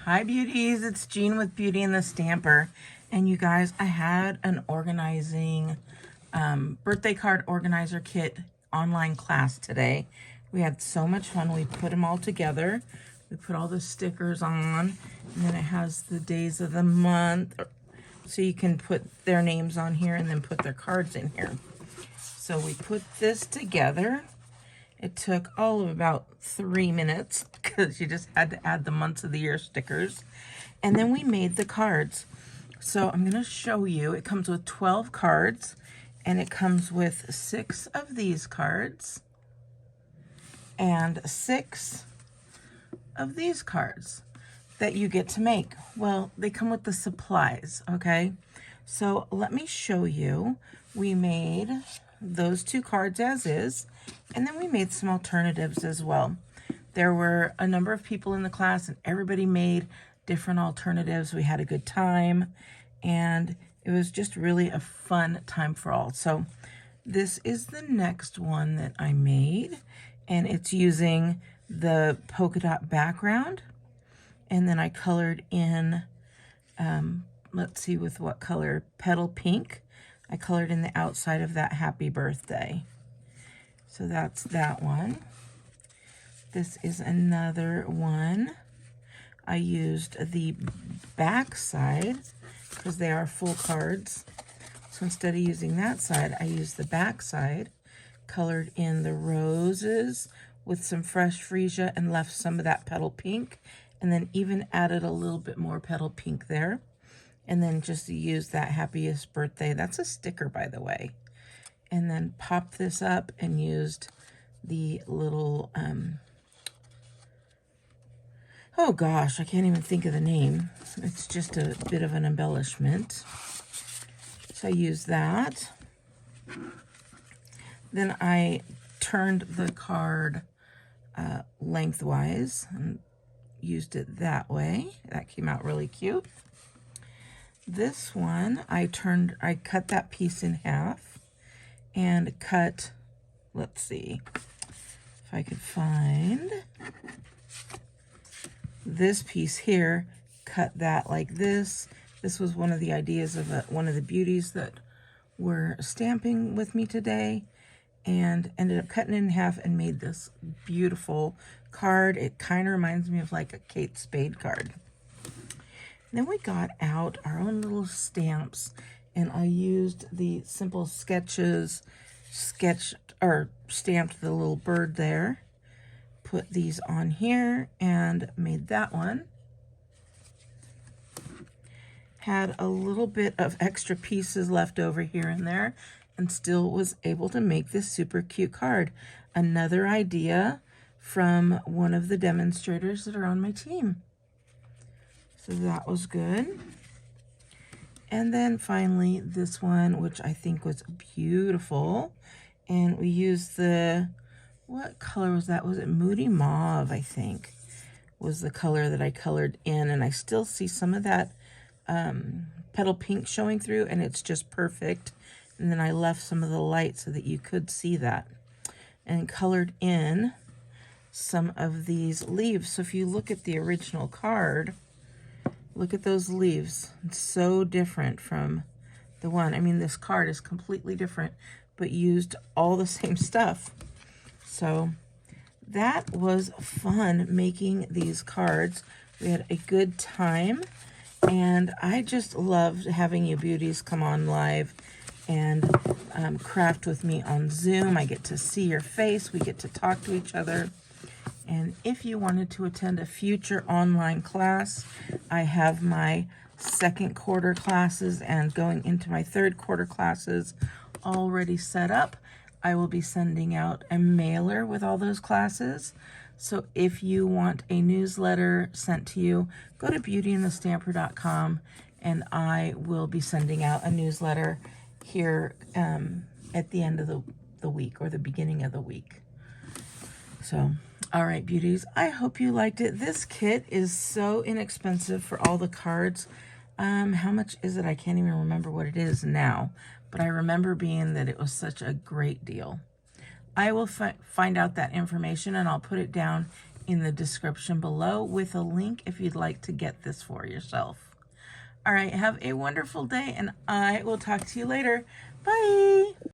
Hi beauties, it's Jean with Beauty and the Stamper. And you guys, I had an organizing, birthday card organizer kit online class today. We had so much fun. We put them all together. We put all the stickers on, and then it has the days of the month. So you can put their names on here and then put their cards in here. So we put this together. It took all of about 3 minutes because you just had to add the months of the year stickers. And then we made the cards. So I'm going to show you. It comes with 12 cards, and it comes with 6 of these cards and 6 of these cards that you get to make. Well, they come with the supplies, okay? So let me show you. We made those 2 cards as is, and then we made some alternatives as well. There were a number of people in the class, and everybody made different alternatives. We had a good time, and it was just really a fun time for all. So this is the next one that I made, and it's using the polka dot background, and then I colored in, let's see with what color, petal pink. I colored in the outside of that happy birthday. So that's that one. This is another one. I used the back side because they are full cards. So instead of using that side, I used the back side, colored in the roses with some fresh freesia and left some of that petal pink, and then even added a little bit more petal pink there. And then just use that happiest birthday. That's a sticker, by the way. And then popped this up and used the little, oh gosh, I can't even think of the name. It's just a bit of an embellishment. So I used that. Then I turned the card lengthwise and used it that way. That came out really cute. This one, I cut that piece in half and cut, let's see if I could find this piece here, cut that like this. This was one of the ideas of one of the beauties that were stamping with me today, and ended up cutting it in half and made this beautiful card. It kind of reminds me of like a Kate Spade card. Then we got out our own little stamps, and I used the Simple Sketches stamped the little bird there. Put these on here and made that one. Had a little bit of extra pieces left over here and there, and still was able to make this super cute card. Another idea from one of the demonstrators that are on my team. So that was good. And then finally this one, which I think was beautiful. And we used the, what color was that? Was it Moody Mauve, I think, was the color that I colored in. And I still see some of that petal pink showing through, and it's just perfect. And then I left some of the light so that you could see that. And colored in some of these leaves. So if you look at the original card, look at those leaves. It's so different from the one. I mean, this card is completely different, but used all the same stuff. So that was fun making these cards. We had a good time, and I just loved having you beauties come on live and craft with me on Zoom. I get to see your face. We get to talk to each other. And if you wanted to attend a future online class, I have my second quarter classes and going into my third quarter classes already set up. I will be sending out a mailer with all those classes. So if you want a newsletter sent to you, go to BeautyandtheStamper.com, and I will be sending out a newsletter here at the end of the week or the beginning of the week. So, all right, beauties, I hope you liked it. This kit is so inexpensive for all the cards. How much is it? I can't even remember what it is now, but I remember being that it was such a great deal. I will find out that information, and I'll put it down in the description below with a link if you'd like to get this for yourself. All right, have a wonderful day, and I will talk to you later. Bye.